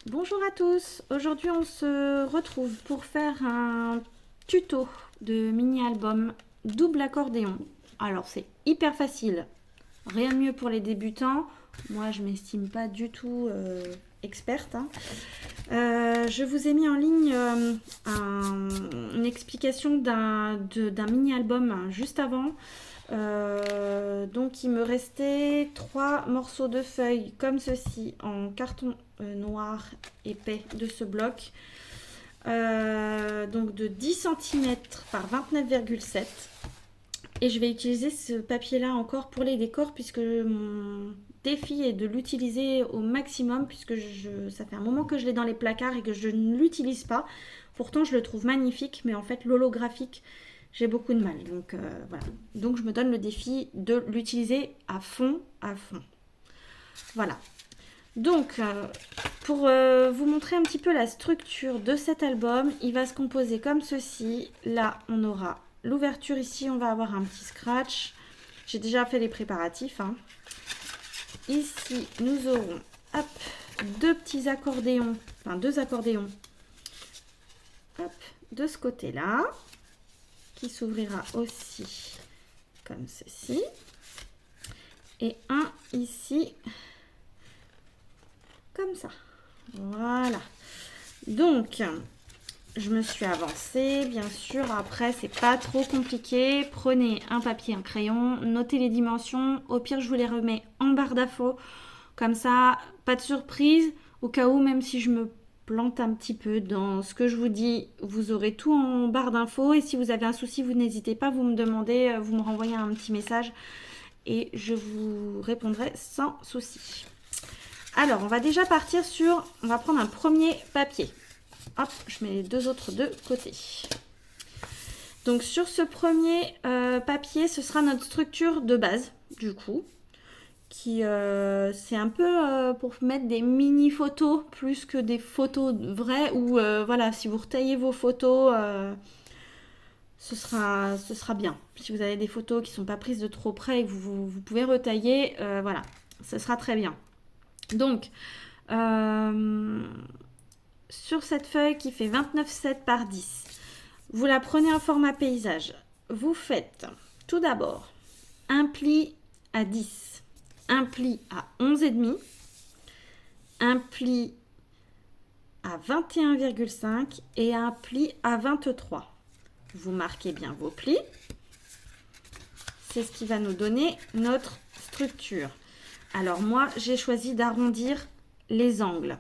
Bonjour à tous, aujourd'hui on se retrouve pour faire un tuto de mini-album double accordéon. Alors c'est hyper facile, rien de mieux pour les débutants. Moi je m'estime pas du tout experte, hein. Je vous ai mis en ligne une explication d'un mini-album juste avant. Donc il me restait 3 morceaux de feuilles comme ceci en carton noir épais de ce bloc, donc de 10 cm par 29,7, et je vais utiliser ce papier là encore pour les décors puisque mon défi est de l'utiliser au maximum puisque ça fait un moment que je l'ai dans les placards et que je ne l'utilise pas. Pourtant je le trouve magnifique, mais en fait l'holographique j'ai beaucoup de mal, donc voilà. Donc je me donne le défi de l'utiliser à fond, à fond. Voilà. Donc pour vous montrer un petit peu la structure de cet album, il va se composer comme ceci. Là on aura l'ouverture, ici on va avoir un petit scratch. J'ai déjà fait les préparatifs, hein. Ici nous aurons hop, deux petits accordéons, enfin deux accordéons, hop, de ce côté là, qui s'ouvrira aussi comme ceci, et un ici comme ça. Voilà, donc je me suis avancée, bien sûr. Après c'est pas trop compliqué, prenez un papier, un crayon, notez les dimensions, au pire je vous les remets en barre d'infos, comme ça pas de surprise, au cas où même si je me plante un petit peu dans ce que je vous dis, vous aurez tout en barre d'infos, et si vous avez un souci, vous n'hésitez pas, vous me demandez, vous me renvoyez un petit message et je vous répondrai sans souci. Alors on va déjà partir sur, on va prendre un premier papier. Hop, je mets les deux autres de côté. Donc sur ce premier papier, ce sera notre structure de base du coup, qui c'est un peu pour mettre des mini photos plus que des photos vraies, ou voilà, si vous retaillez vos photos, ce sera bien. Si vous avez des photos qui ne sont pas prises de trop près et que vous pouvez retailler, voilà, ce sera très bien. Donc sur cette feuille qui fait 29,7 par 10, vous la prenez en format paysage. Vous faites tout d'abord un pli à 10, un pli à 11,5, un pli à 21,5 et un pli à 23. Vous marquez bien vos plis. C'est ce qui va nous donner notre structure. Alors moi, j'ai choisi d'arrondir les angles.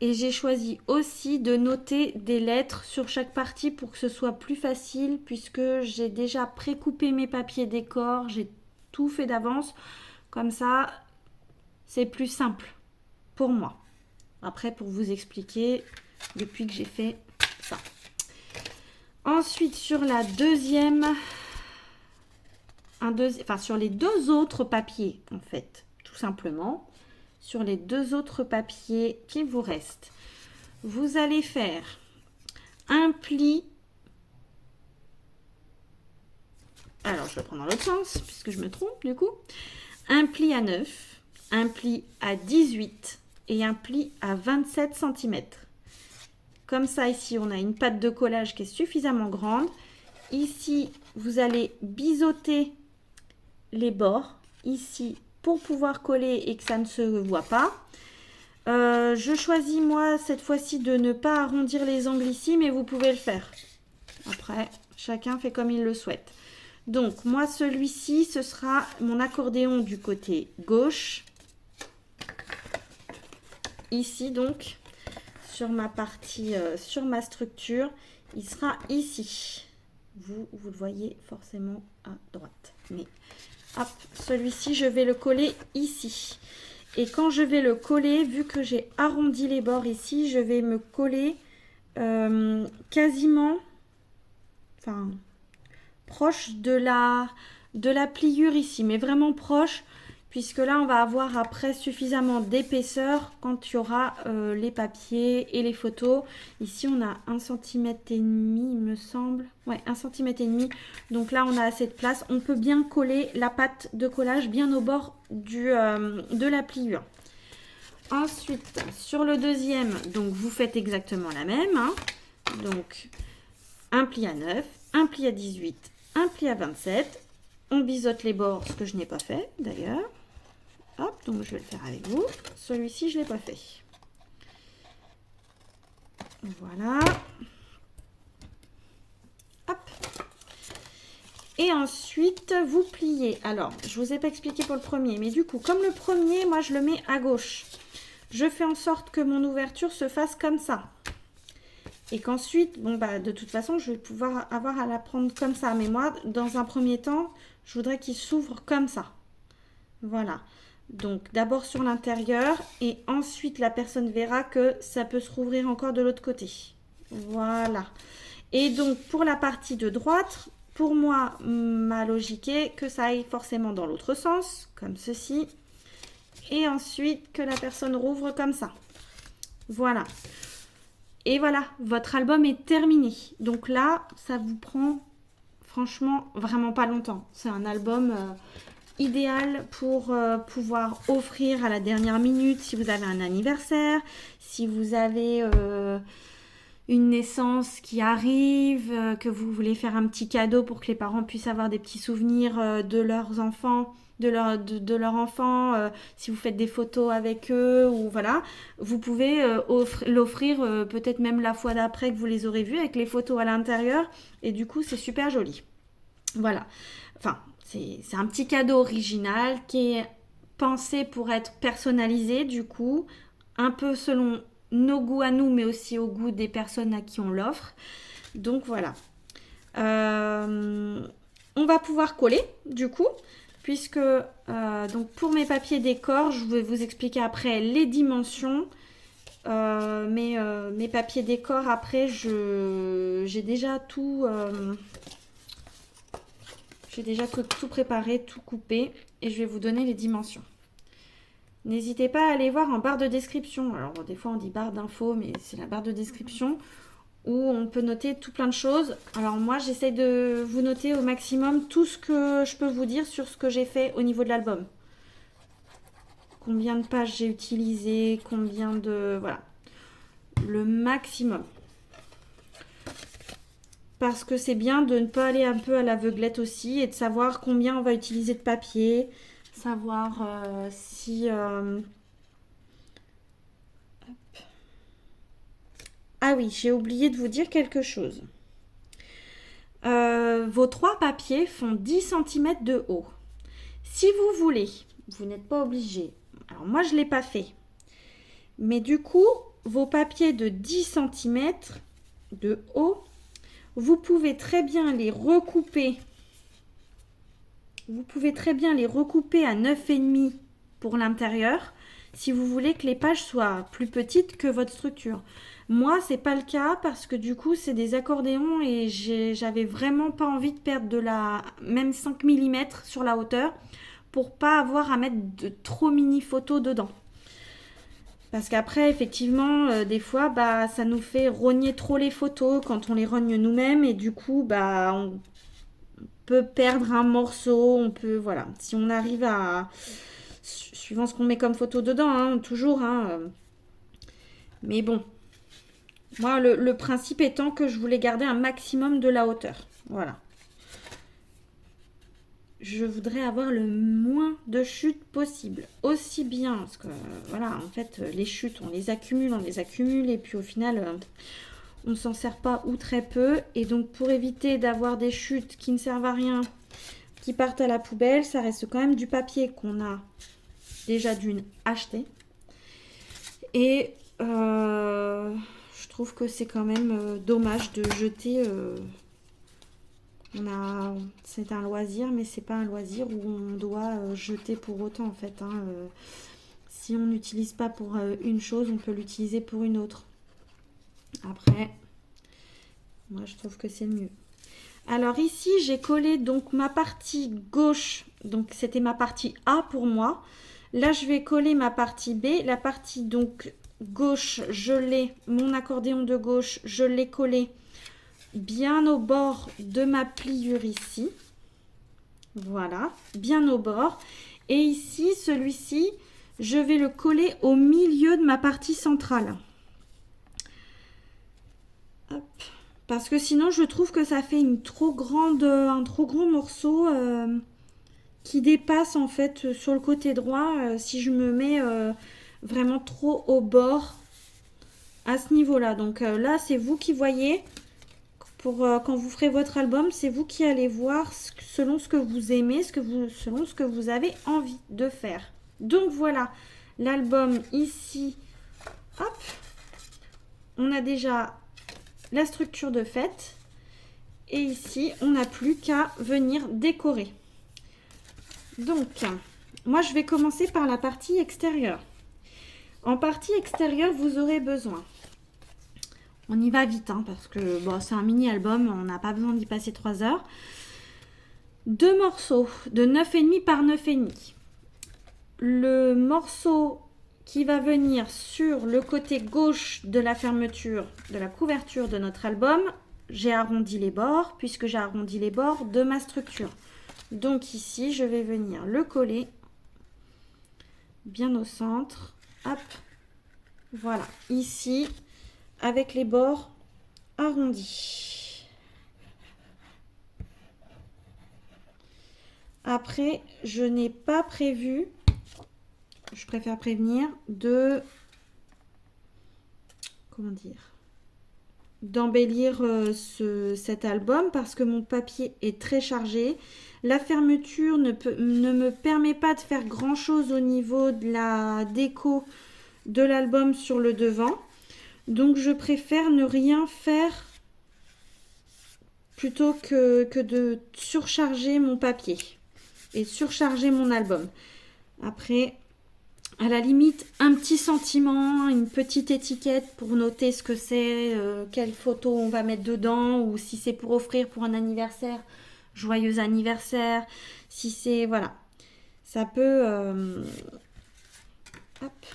Et j'ai choisi aussi de noter des lettres sur chaque partie pour que ce soit plus facile, puisque j'ai déjà précoupé mes papiers décor, j'ai tout fait d'avance. Comme ça, c'est plus simple pour moi. Après, pour vous expliquer, depuis que j'ai fait ça. Ensuite, sur la deuxième, sur les deux autres papiers, en fait, tout simplement, sur les deux autres papiers qui vous restent, vous allez faire un pli. Alors, je vais prendre dans l'autre sens, puisque je me trompe du coup. Un pli à 9, un pli à 18 et un pli à 27 cm. Comme ça, ici, on a une patte de collage qui est suffisamment grande. Ici, vous allez biseauter les bords, ici, pour pouvoir coller et que ça ne se voit pas. Je choisis, moi, cette fois-ci, de ne pas arrondir les angles ici, mais vous pouvez le faire. Après, chacun fait comme il le souhaite. Donc, moi, celui-ci, ce sera mon accordéon du côté gauche. Ici, donc, sur ma partie, sur ma structure, il sera ici. Vous le voyez forcément à droite. Mais, hop, celui-ci, je vais le coller ici. Et quand je vais le coller, vu que j'ai arrondi les bords ici, je vais me coller quasiment, enfin, proche de la pliure ici, mais vraiment proche, puisque là on va avoir après suffisamment d'épaisseur quand il y aura les papiers et les photos. Ici on a 1,5 cm, il me semble, ouais, 1,5 cm, donc là on a assez de place, on peut bien coller la pâte de collage bien au bord de la pliure. Ensuite, sur le deuxième, donc vous faites exactement la même. Hein. Donc, un pli à 9, un pli à 18, un pli à 27. On biseaute les bords, ce que je n'ai pas fait d'ailleurs. Hop, donc je vais le faire avec vous. Celui-ci, je ne l'ai pas fait. Voilà. Hop. Et ensuite, vous pliez. Alors, je ne vous ai pas expliqué pour le premier, mais du coup, comme le premier, moi, je le mets à gauche. Je fais en sorte que mon ouverture se fasse comme ça. Et qu'ensuite, bon, bah, de toute façon, je vais pouvoir avoir à la prendre comme ça. Mais moi, dans un premier temps, je voudrais qu'il s'ouvre comme ça. Voilà. Donc, d'abord sur l'intérieur et ensuite, la personne verra que ça peut se rouvrir encore de l'autre côté. Voilà. Et donc, pour la partie de droite, pour moi, ma logique est que ça aille forcément dans l'autre sens, comme ceci. Et ensuite, que la personne rouvre comme ça. Voilà. Et voilà, votre album est terminé. Donc là, ça vous prend franchement vraiment pas longtemps. C'est un album idéal pour pouvoir offrir à la dernière minute si vous avez un anniversaire, si vous avez une naissance qui arrive, que vous voulez faire un petit cadeau pour que les parents puissent avoir des petits souvenirs de leurs enfants. De leur enfant, si vous faites des photos avec eux, ou voilà, vous pouvez l'offrir peut-être même la fois d'après que vous les aurez vus avec les photos à l'intérieur, et du coup c'est super joli. Voilà, enfin c'est un petit cadeau original qui est pensé pour être personnalisé, du coup, un peu selon nos goûts à nous, mais aussi au goût des personnes à qui on l'offre. Donc voilà. On va pouvoir coller, du coup, puisque donc pour mes papiers décor, je vais vous expliquer après les dimensions. Mes papiers décor, après, j'ai déjà tout... j'ai déjà tout préparé, tout coupé, et je vais vous donner les dimensions. N'hésitez pas à aller voir en barre de description. Alors, des fois, on dit barre d'infos, mais c'est la barre de description où on peut noter tout plein de choses. Alors, moi, j'essaie de vous noter au maximum tout ce que je peux vous dire sur ce que j'ai fait au niveau de l'album. Combien de pages j'ai utilisé, combien de... Voilà. Le maximum. Parce que c'est bien de ne pas aller un peu à l'aveuglette aussi et de savoir combien on va utiliser de papier. Savoir si... Ah oui, j'ai oublié de vous dire quelque chose. Vos 3 papiers font 10 cm de haut. Si vous voulez, vous n'êtes pas obligé. Alors moi, je ne l'ai pas fait. Mais du coup, vos papiers de 10 cm de haut, vous pouvez très bien les recouper. Vous pouvez très bien les recouper à 9,5 pour l'intérieur si vous voulez que les pages soient plus petites que votre structure. Moi, c'est pas le cas parce que du coup, c'est des accordéons et j'avais vraiment pas envie de perdre même 5 mm sur la hauteur pour pas avoir à mettre de trop mini photos dedans. Parce qu'après, effectivement, des fois, bah, ça nous fait rogner trop les photos quand on les rogne nous-mêmes et du coup, bah, on peut perdre un morceau, on peut, voilà. Si on arrive à, suivant ce qu'on met comme photo dedans, hein, toujours, hein, mais bon. Moi, le principe étant que je voulais garder un maximum de la hauteur. Voilà. Je voudrais avoir le moins de chutes possible. Aussi bien, parce que, voilà, en fait, les chutes, on les accumule, et puis au final, on ne s'en sert pas ou très peu. Et donc, pour éviter d'avoir des chutes qui ne servent à rien, qui partent à la poubelle, ça reste quand même du papier qu'on a déjà d'une acheté. Et... je trouve que c'est quand même dommage de jeter. C'est un loisir, mais c'est pas un loisir où on doit jeter pour autant en fait. Hein. Si on n'utilise pas pour une chose, on peut l'utiliser pour une autre. Après, moi je trouve que c'est mieux. Alors ici, j'ai collé donc ma partie gauche. Donc c'était ma partie A pour moi. Là, je vais coller ma partie B. La partie donc gauche, mon accordéon de gauche, je l'ai collé bien au bord de ma pliure ici. Voilà, bien au bord. Et ici, celui-ci, je vais le coller au milieu de ma partie centrale. Hop. Parce que sinon, je trouve que ça fait un trop grand morceau qui dépasse en fait sur le côté droit si je me mets vraiment trop au bord à ce niveau-là. Donc là, c'est vous qui voyez. Pour quand vous ferez votre album, c'est vous qui allez voir selon ce que vous aimez, selon ce que vous avez envie de faire. Donc voilà, l'album ici, hop, on a déjà la structure de faite. Et ici, on n'a plus qu'à venir décorer. Donc, moi, je vais commencer par la partie extérieure. En partie extérieure, vous aurez besoin. On y va vite, hein, parce que bon, c'est un mini-album, on n'a pas besoin d'y passer 3 heures. 2 morceaux de 9,5 par 9,5. Le morceau qui va venir sur le côté gauche de la fermeture, de la couverture de notre album, j'ai arrondi les bords, puisque j'ai arrondi les bords de ma structure. Donc ici, je vais venir le coller bien au centre. Hop, voilà, ici, avec les bords arrondis. Après, je n'ai pas prévu, je préfère prévenir, d'embellir cet album parce que mon papier est très chargé. La fermeture ne me permet pas de faire grand chose au niveau de la déco de l'album sur le devant. Donc je préfère ne rien faire plutôt que de surcharger mon papier et surcharger mon album. Après, à la limite, un petit sentiment, une petite étiquette pour noter ce que c'est, quelle photo on va mettre dedans, ou si c'est pour offrir pour un anniversaire, joyeux anniversaire, si c'est, voilà, ça peut... Hop.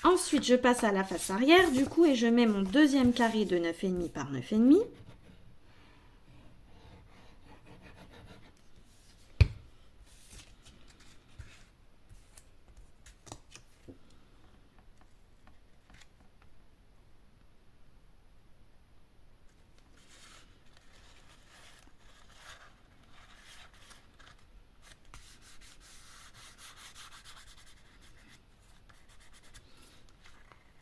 Ensuite, je passe à la face arrière, du coup, et je mets mon deuxième carré de 9,5 par 9,5.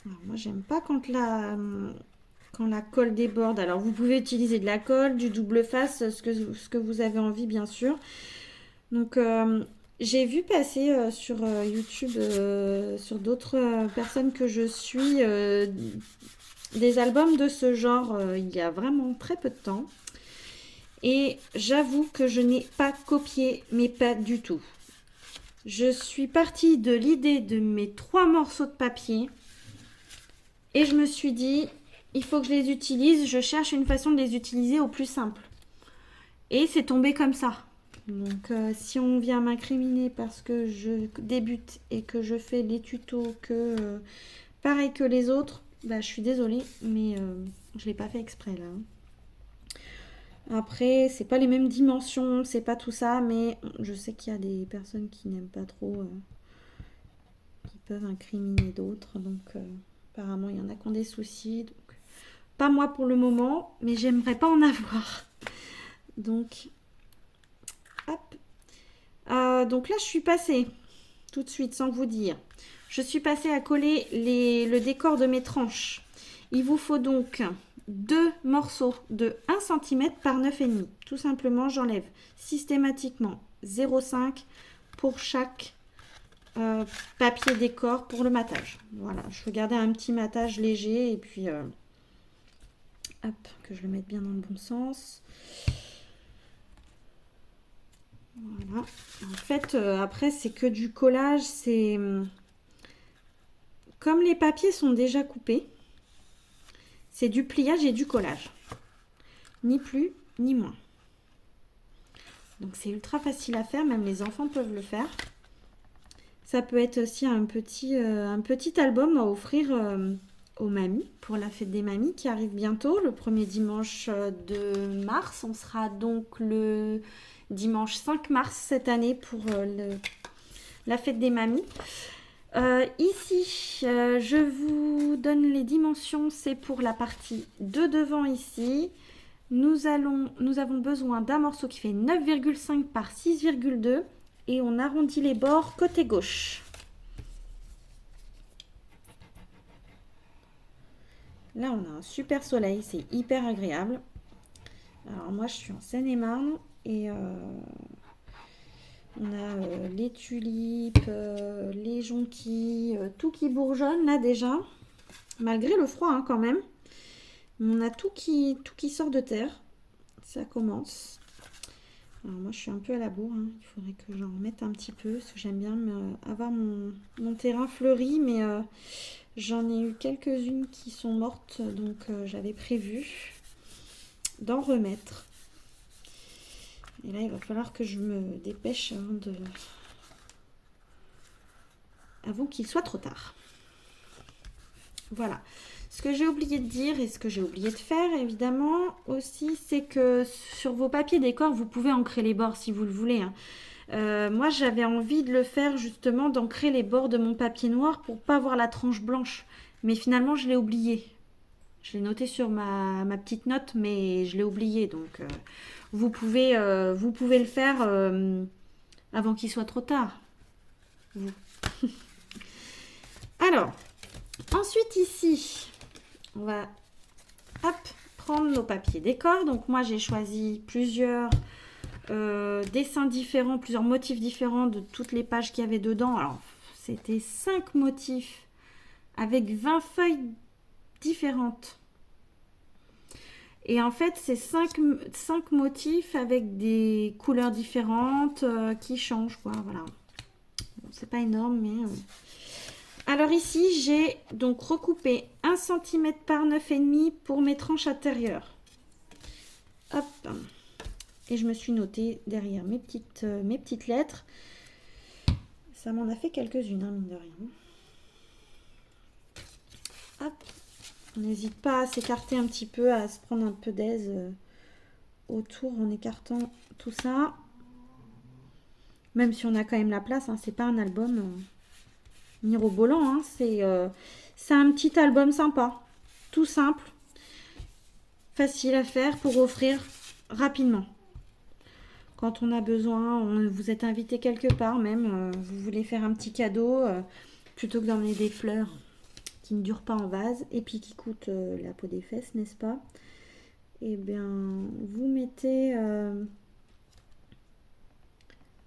Alors, moi, j'aime pas quand la colle déborde. Alors, vous pouvez utiliser de la colle, du double face, ce que vous avez envie, bien sûr. Donc, j'ai vu passer sur YouTube, sur d'autres personnes que je suis, des albums de ce genre il y a vraiment très peu de temps. Et j'avoue que je n'ai pas copié, mais pas du tout. Je suis partie de l'idée de mes 3 morceaux de papier. Et je me suis dit, il faut que je les utilise. Je cherche une façon de les utiliser au plus simple. Et c'est tombé comme ça. Donc, si on vient m'incriminer parce que je débute et que je fais les tutos pareil que les autres, bah, je suis désolée, mais je ne l'ai pas fait exprès là. Après, c'est pas les mêmes dimensions, c'est pas tout ça, mais je sais qu'il y a des personnes qui n'aiment pas trop, qui peuvent incriminer d'autres, donc... apparemment, il y en a qui ont des soucis. Donc, pas moi pour le moment, mais j'aimerais pas en avoir. Donc, hop. Donc là, je suis passée, tout de suite, sans vous dire. Je suis passée à coller le décor de mes tranches. Il vous faut donc 2 morceaux de 1 cm par 9,5. Tout simplement, j'enlève systématiquement 0,5 pour chaque papier décor pour le matage. Voilà, je veux garder un petit matage léger et puis hop, que je le mette bien dans le bon sens. Voilà. En fait, après, c'est que du collage. C'est comme les papiers sont déjà coupés, c'est du pliage et du collage. Ni plus, ni moins. Donc, c'est ultra facile à faire. Même les enfants peuvent le faire. Ça peut être aussi un petit album à offrir aux mamies pour la fête des mamies qui arrive bientôt, le premier dimanche de mars. On sera donc le dimanche 5 mars cette année pour la fête des mamies. Ici, je vous donne les dimensions, c'est pour la partie de devant ici. Nous avons besoin d'un morceau qui fait 9,5 par 6,2 et on arrondit les bords côté gauche. Là, on a un super soleil, c'est hyper agréable. Alors moi, je suis en Seine-et-Marne et on a les tulipes, les jonquilles, tout qui bourgeonne là déjà, malgré le froid hein, quand même. On a tout qui sort de terre. Ça commence. Alors moi je suis un peu à la bourre, hein. Il faudrait que j'en remette un petit peu parce que j'aime bien avoir mon terrain fleuri, mais j'en ai eu quelques-unes qui sont mortes, donc j'avais prévu d'en remettre. Et là, il va falloir que je me dépêche avant qu'il soit trop tard. Voilà. Ce que j'ai oublié de dire et ce que j'ai oublié de faire, évidemment, aussi, c'est que sur vos papiers décor, vous pouvez ancrer les bords si vous le voulez. Hein. Moi, j'avais envie de le faire justement, d'ancrer les bords de mon papier noir pour pas avoir la tranche blanche. Mais finalement, je l'ai oublié. Je l'ai noté sur ma petite note, mais je l'ai oublié. Donc, vous pouvez le faire avant qu'il soit trop tard. Alors, ensuite ici, on va prendre nos papiers décor. Donc moi, j'ai choisi plusieurs dessins différents, plusieurs motifs différents de toutes les pages qu'il y avait dedans. Alors, c'était 5 motifs avec 20 feuilles différentes. Et en fait, c'est 5 motifs avec des couleurs différentes qui changent, quoi. Voilà. Bon, c'est pas énorme, mais... Alors ici, j'ai donc recoupé 1 cm par 9,5 pour mes tranches intérieures. Hop. Et je me suis notée derrière mes petites lettres. Ça m'en a fait quelques-unes, hein, mine de rien. Hop. On n'hésite pas à s'écarter un petit peu, à se prendre un peu d'aise autour en écartant tout ça. Même si on a quand même la place, hein, c'est pas un album mirobolant, hein, c'est un petit album sympa, tout simple, facile à faire pour offrir rapidement. Quand on a besoin, vous êtes invité quelque part même, vous voulez faire un petit cadeau, plutôt que d'emmener des fleurs qui ne durent pas en vase et puis qui coûtent la peau des fesses, n'est-ce pas? Et bien, vous mettez...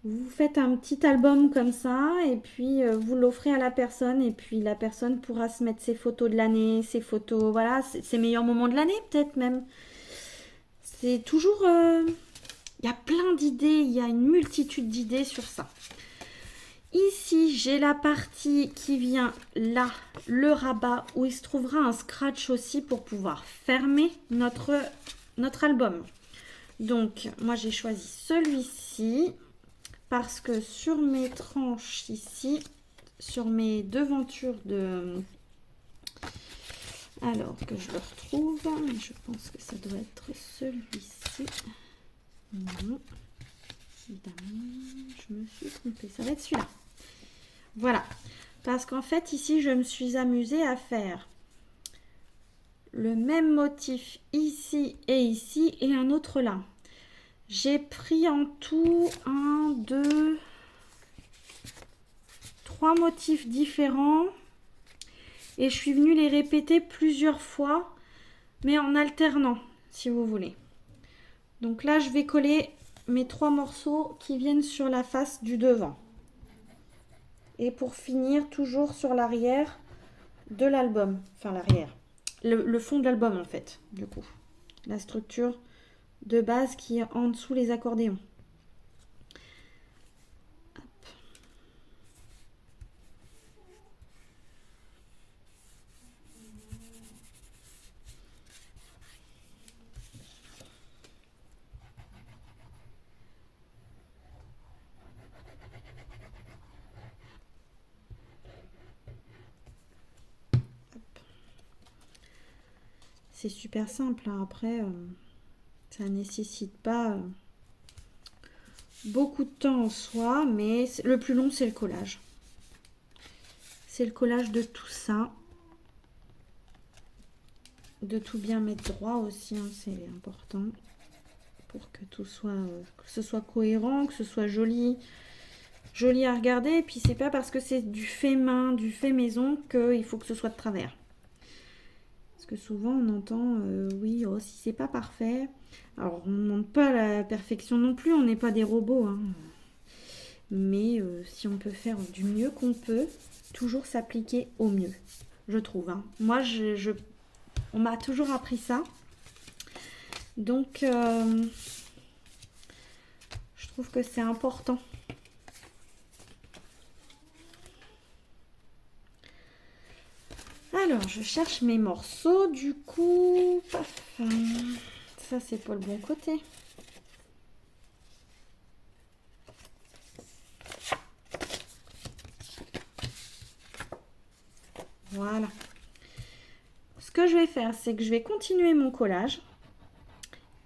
vous faites un petit album comme ça et puis vous l'offrez à la personne et puis la personne pourra se mettre ses photos de l'année, ses photos, voilà, ses meilleurs moments de l'année peut-être même. C'est toujours... il y a plein d'idées, il y a une multitude d'idées sur ça. Ici, j'ai la partie qui vient là, le rabat, où il se trouvera un scratch aussi pour pouvoir fermer notre album. Donc, moi j'ai choisi celui-ci. Parce que sur mes tranches ici, sur mes devantures de... Alors que je le retrouve, je pense que ça doit être celui-ci. Non, évidemment, je me suis trompée. Ça va être celui-là. Voilà. Parce qu'en fait, ici, je me suis amusée à faire le même motif ici et un autre là. J'ai pris en tout 1, 2, 3 motifs différents et je suis venue les répéter plusieurs fois, mais en alternant, si vous voulez. Donc là, je vais coller mes 3 morceaux qui viennent sur la face du devant. Et pour finir, toujours sur l'arrière de l'album. Enfin, l'arrière. Le fond de l'album, en fait, du coup. La structure de base qui est en dessous les accordéons. C'est super simple, hein. Après, ça nécessite pas beaucoup de temps en soi, mais le plus long, c'est le collage. C'est le collage de tout ça. De tout bien mettre droit aussi, hein, c'est important. Pour que tout soit, que ce soit cohérent, que ce soit joli. Joli à regarder. Et puis, c'est pas parce que c'est du fait main, du fait maison, qu'il faut que ce soit de travers. Parce que souvent, on entend, oui, oh, si c'est pas parfait. Alors, on ne demande pas la perfection non plus, on n'est pas des robots, hein. Mais si on peut faire du mieux qu'on peut, toujours s'appliquer au mieux, je trouve, hein. Moi, on m'a toujours appris ça. Donc, je trouve que c'est important. Alors, je cherche mes morceaux, du coup, paf, ça c'est pas le bon côté. Voilà. Ce que je vais faire, c'est que je vais continuer mon collage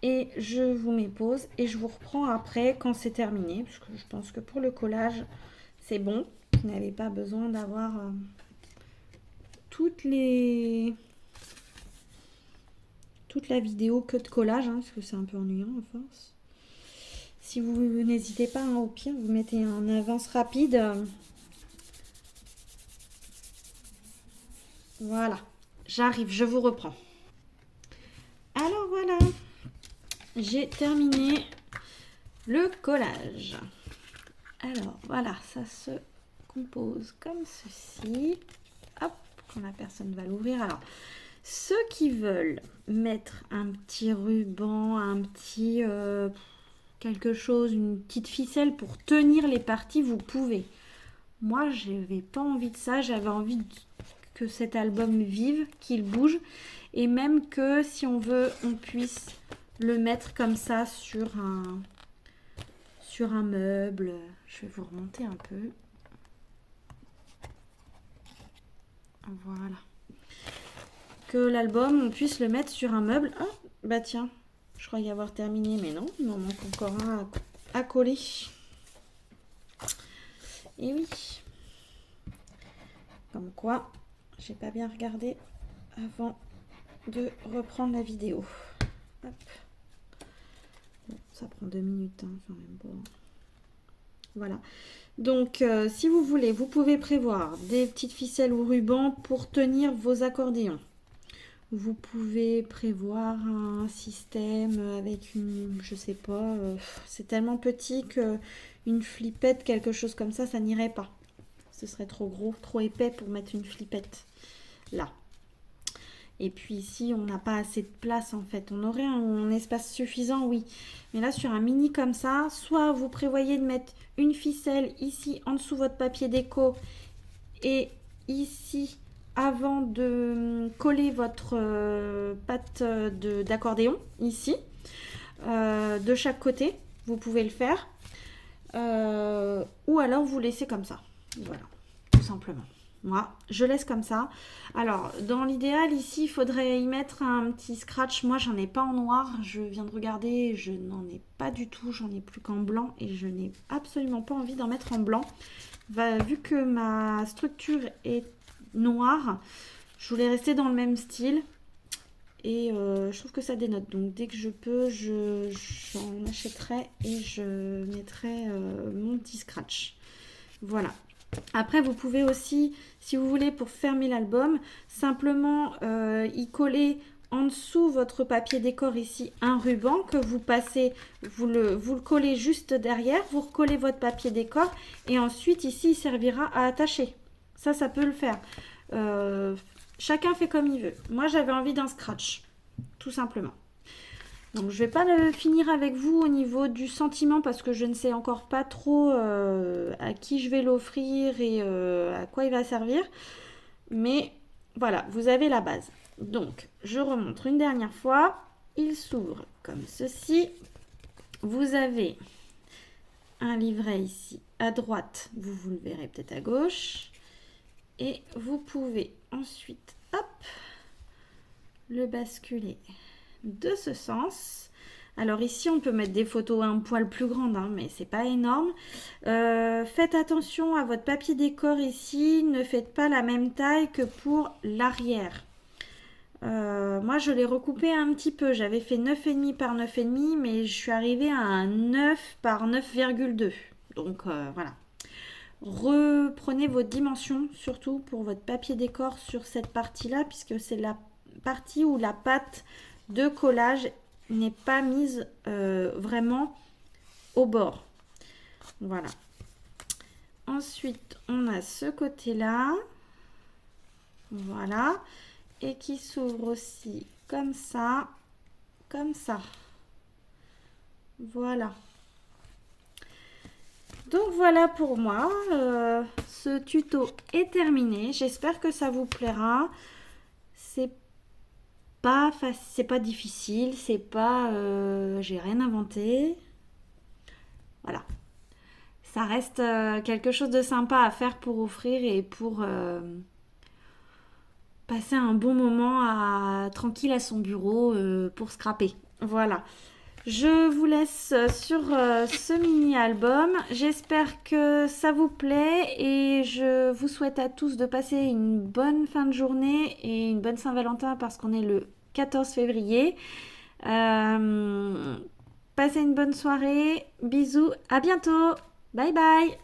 et je vous mets pause et je vous reprends après quand c'est terminé, parce que je pense que pour le collage, c'est bon. Vous n'avez pas besoin d'avoir toute la vidéo que de collage, hein, parce que c'est un peu ennuyant à force. Si vous n'hésitez pas, hein, au pire, vous mettez en avance rapide. Voilà, j'arrive, je vous reprends. Alors voilà, j'ai terminé le collage. Alors voilà, ça se compose comme ceci. Hop, quand la personne va l'ouvrir. Alors, ceux qui veulent mettre un petit ruban, un petit quelque chose, une petite ficelle pour tenir les parties, vous pouvez. Moi, je n'avais pas envie de ça. J'avais envie que cet album vive, qu'il bouge. Et même que si on veut, on puisse le mettre comme ça sur un meuble. Je vais vous remonter un peu. Voilà. Que l'album, on puisse le mettre sur un meuble. Ah, bah tiens, je crois y avoir terminé, mais non, il m'en manque encore un à coller. Et oui. Comme quoi, j'ai pas bien regardé avant de reprendre la vidéo. Hop. Bon, ça prend 2 minutes, hein, enfin même pas. Voilà. Donc, si vous voulez, vous pouvez prévoir des petites ficelles ou rubans pour tenir vos accordéons. Vous pouvez prévoir un système avec une, je sais pas, c'est tellement petit que une flippette, quelque chose comme ça n'irait pas. Ce serait trop gros, trop épais pour mettre une flippette là. Et puis ici, on n'a pas assez de place en fait. On aurait un espace suffisant, oui. Mais là, sur un mini comme ça, soit vous prévoyez de mettre une ficelle ici en dessous votre papier déco et ici avant de coller votre patte d'accordéon, ici, de chaque côté, vous pouvez le faire. Ou alors vous laissez comme ça. Voilà, tout simplement. Moi, je laisse comme ça. Alors, dans l'idéal, ici, il faudrait y mettre un petit scratch. Moi, j'en ai pas en noir. Je viens de regarder, je n'en ai pas du tout. J'en ai plus qu'en blanc et je n'ai absolument pas envie d'en mettre en blanc. Vu que ma structure est noire, je voulais rester dans le même style. Et je trouve que ça dénote. Donc, dès que je peux, j'en achèterai et je mettrai mon petit scratch. Voilà. Après, vous pouvez aussi, si vous voulez, pour fermer l'album, simplement y coller en dessous votre papier décor ici un ruban que vous passez, vous le collez juste derrière, vous recollez votre papier décor et ensuite ici il servira à attacher. Ça peut le faire. Chacun fait comme il veut. Moi j'avais envie d'un scratch, tout simplement. Donc je vais pas le finir avec vous au niveau du sentiment parce que je ne sais encore pas trop à qui je vais l'offrir et à quoi il va servir. Mais voilà, vous avez la base. Donc je remontre une dernière fois. Il s'ouvre comme ceci. Vous avez un livret ici à droite. Vous le verrez peut-être à gauche. Et vous pouvez ensuite, hop, le basculer de ce sens. Alors ici, on peut mettre des photos un poil plus grandes, hein, mais c'est pas énorme. Faites attention à votre papier décor ici. Ne faites pas la même taille que pour l'arrière. Moi, je l'ai recoupé un petit peu. J'avais fait 9,5 par 9,5, mais je suis arrivée à un 9 par 9,2. Donc voilà. Reprenez vos dimensions, surtout pour votre papier décor sur cette partie-là, puisque c'est la partie où la pâte de collage n'est pas mise vraiment au bord. Voilà. Ensuite, on a ce côté-là. Voilà. Et qui s'ouvre aussi comme ça. Comme ça. Voilà. Donc voilà pour moi. Ce tuto est terminé. J'espère que ça vous plaira. C'est pas difficile, c'est pas j'ai rien inventé. Voilà. Ça reste quelque chose de sympa à faire pour offrir et pour passer un bon moment tranquille à son bureau pour scraper. Voilà. Je vous laisse sur ce mini-album. J'espère que ça vous plaît et je vous souhaite à tous de passer une bonne fin de journée et une bonne Saint-Valentin parce qu'on est le 14 février. Passez une bonne soirée. Bisous. À bientôt. Bye bye.